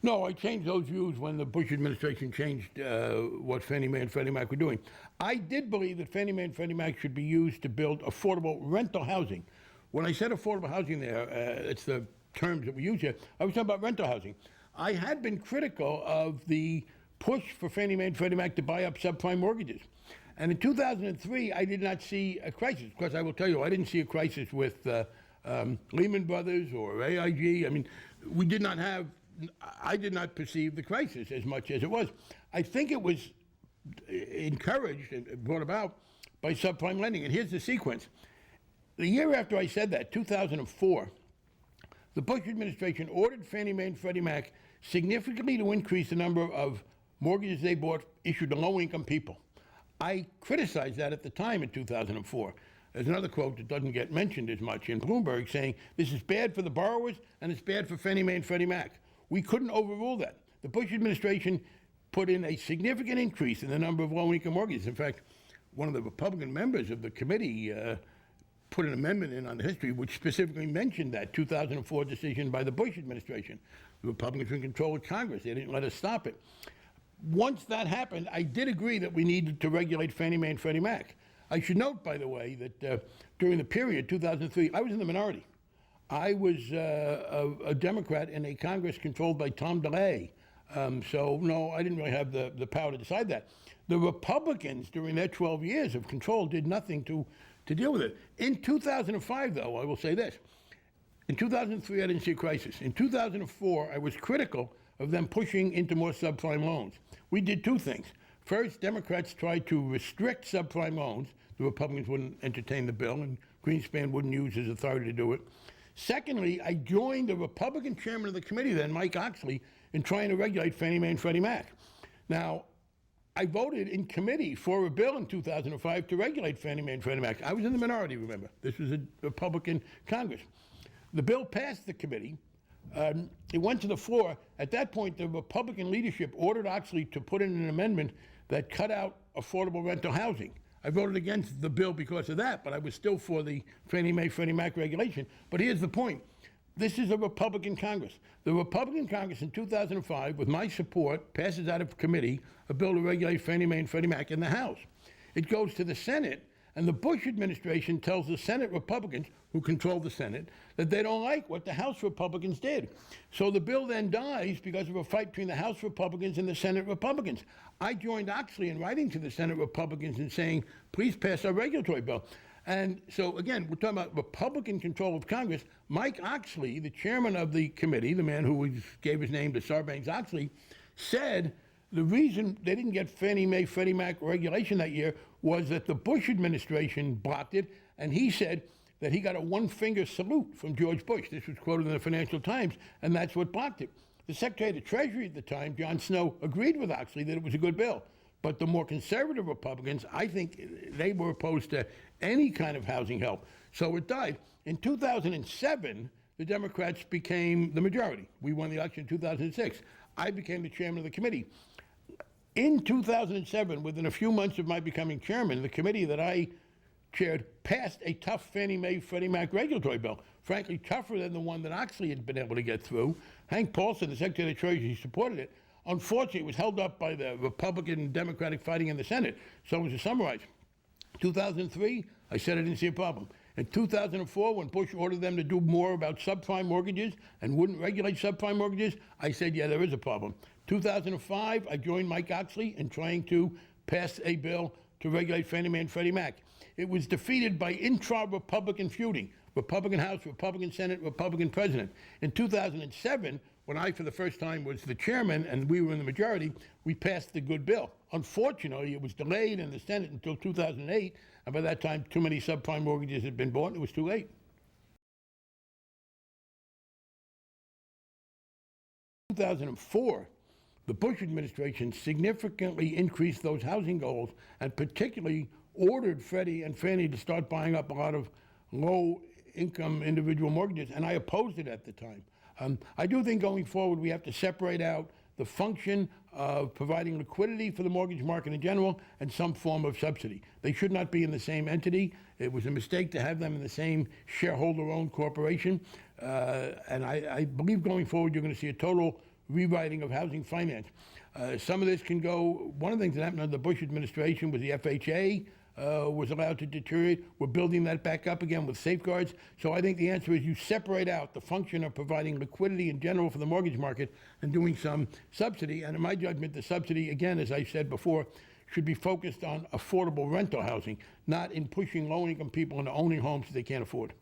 No, I changed those views when the Bush administration changed what Fannie Mae and Freddie Mac were doing. I did believe that Fannie Mae and Freddie Mac should be used to build affordable rental housing. When I said affordable housing there, it's the terms that we use here, I was talking about rental housing. I had been critical of the push for Fannie Mae and Freddie Mac to buy up subprime mortgages. And in 2003, I did not see a crisis. Of course, I will tell you, I didn't see a crisis with Lehman Brothers or AIG. I mean, we did not have, I did not perceive the crisis as much as it was. I think it was encouraged and brought about by subprime lending. And here's the sequence. The year after I said that, 2004, the Bush administration ordered Fannie Mae and Freddie Mac significantly to increase the number of mortgages they bought issued to low-income people. I criticized that at the time in 2004. There's another quote that doesn't get mentioned as much in Bloomberg saying, this is bad for the borrowers and it's bad for Fannie Mae and Freddie Mac. We couldn't overrule that. The Bush administration put in a significant increase in the number of low-income mortgages. In fact, one of the Republican members of the committee put an amendment in on the history which specifically mentioned that 2004 decision by the Bush administration. The Republicans were in control of Congress. They didn't let us stop it. Once that happened, I did agree that we needed to regulate Fannie Mae and Freddie Mac. I should note, by the way, that during the period, 2003, I was in the minority. I was a Democrat in a Congress controlled by Tom DeLay. So, no, I didn't really have the power to decide that. The Republicans, during their 12 years of control, did nothing to deal with it. In 2005, though, I will say this. In 2003, I didn't see a crisis. In 2004, I was critical of them pushing into more subprime loans. We did two things. First, Democrats tried to restrict subprime loans. The Republicans wouldn't entertain the bill, and Greenspan wouldn't use his authority to do it. Secondly, I joined the Republican chairman of the committee then, Mike Oxley, in trying to regulate Fannie Mae and Freddie Mac. Now, I voted in committee for a bill in 2005 to regulate Fannie Mae and Freddie Mac. I was in the minority, remember. This was a Republican Congress. The bill passed the committee. It went to the floor. At that point, the Republican leadership ordered Oxley to put in an amendment that cut out affordable rental housing. I voted against the bill because of that, but I was still for the Fannie Mae, Freddie Mac regulation. But here's the point. This is a Republican Congress. The Republican Congress in 2005, with my support, passes out of committee a bill to regulate Fannie Mae and Freddie Mac in the House. It goes to the Senate, and the Bush administration tells the Senate Republicans, who control the Senate, that they don't like what the House Republicans did. So the bill then dies because of a fight between the House Republicans and the Senate Republicans. I joined Oxley in writing to the Senate Republicans and saying, please pass our regulatory bill. And so, again, we're talking about Republican control of Congress. Mike Oxley, the chairman of the committee, the man who gave his name to Sarbanes-Oxley, said the reason they didn't get Fannie Mae, Freddie Mac regulation that year was that the Bush administration blocked it, and he said that he got a one-finger salute from George Bush. This was quoted in the Financial Times, and that's what blocked it. The Secretary of the Treasury at the time, John Snow, agreed with Oxley that it was a good bill. But the more conservative Republicans, I think they were opposed to any kind of housing help. So it died. In 2007, the Democrats became the majority. We won the election in 2006. I became the chairman of the committee. In 2007, within a few months of my becoming chairman, the committee that I chaired passed a tough Fannie Mae, Freddie Mac regulatory bill, frankly tougher than the one that Oxley had been able to get through. Hank Paulson, the Secretary of the Treasury, supported it. Unfortunately, it was held up by the Republican and Democratic fighting in the Senate. So to summarize, 2003, I said I didn't see a problem. In 2004, when Bush ordered them to do more about subprime mortgages and wouldn't regulate subprime mortgages, I said, yeah, there is a problem. 2005, I joined Mike Oxley in trying to pass a bill to regulate Fannie Mae and Freddie Mac. It was defeated by intra-Republican feuding, Republican House, Republican Senate, Republican President. In 2007, when I, for the first time, was the chairman and we were in the majority, we passed the good bill. Unfortunately, it was delayed in the Senate until 2008, and by that time, too many subprime mortgages had been bought, and it was too late. 2004, the Bush administration significantly increased those housing goals and particularly ordered Freddie and Fannie to start buying up a lot of low-income individual mortgages, and I opposed it at the time. I do think going forward we have to separate out the function of providing liquidity for the mortgage market in general and some form of subsidy. They should not be in the same entity. It was a mistake to have them in the same shareholder-owned corporation. And I believe going forward you're going to see a total rewriting of housing finance. Some of this can go, one of the things that happened under the Bush administration was the FHA was allowed to deteriorate. We're building that back up again with safeguards. So I think the answer is you separate out the function of providing liquidity in general for the mortgage market and doing some subsidy. And in my judgment, the subsidy, again, as I said before, should be focused on affordable rental housing, not in pushing low-income people into owning homes that they can't afford.